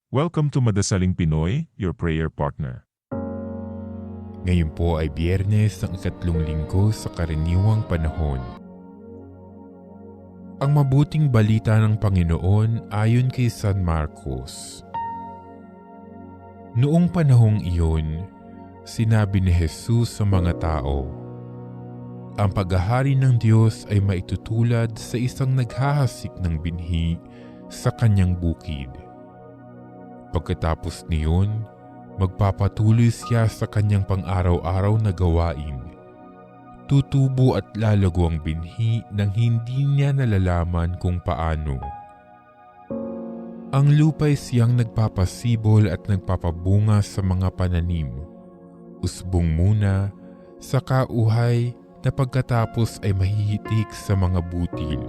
Welcome to Madasaling Pinoy, your prayer partner. Ngayon po ay Biyernes ng ikatlong linggo sa karaniwang panahon. Ang mabuting balita ng Panginoon ayon kay San Marcos. Noong panahong iyon, sinabi ni Jesus sa mga tao, ang paghahari ng Diyos ay maitutulad sa isang naghahasik ng binhi sa kanyang bukid. Pagkatapos niyon, magpapatuloy siya sa kanyang pang-araw-araw na gawain. Tutubo at lalago ang binhi nang hindi niya nalalaman kung paano. Ang lupa'y siyang nagpapasibol at nagpapabunga sa mga pananim. Usbong muna, saka uhay na pagkatapos ay mahihitik sa mga butil.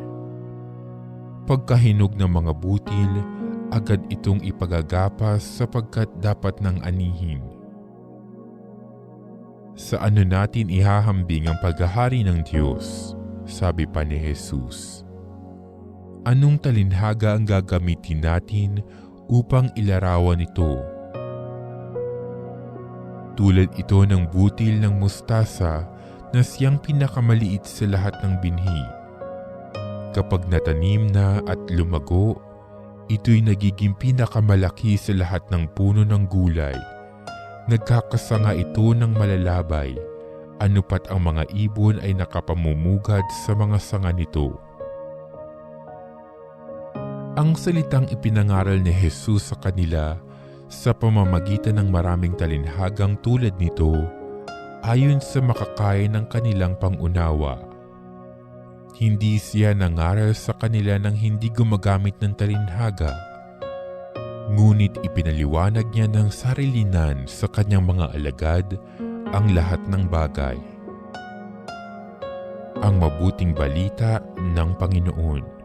Pagkahinog ng mga butil, agad itong ipagagapas sapagkat dapat ng anihin. Sa ano natin ihahambing ang paghahari ng Diyos? Sabi pa ni Jesus. Anong talinhaga ang gagamitin natin upang ilarawan ito? Tulad ito ng butil ng mustasa na siyang pinakamaliit sa lahat ng binhi. Kapag natanim na at lumago, ito'y nagiging pinakamalaki sa lahat ng puno ng gulay. Nagkakasanga ito ng malalabay, anupat ang mga ibon ay nakapamumugad sa mga sanga nito. Ang salitang ipinangaral ni Jesus sa kanila sa pamamagitan ng maraming talinhagang tulad nito, ayon sa makakaya ng kanilang pangunawa. Hindi siya nangaral sa kanila nang hindi gumagamit ng talinhaga. Ngunit ipinaliwanag niya ng sarilinan sa kanyang mga alagad ang lahat ng bagay. Ang mabuting balita ng Panginoon.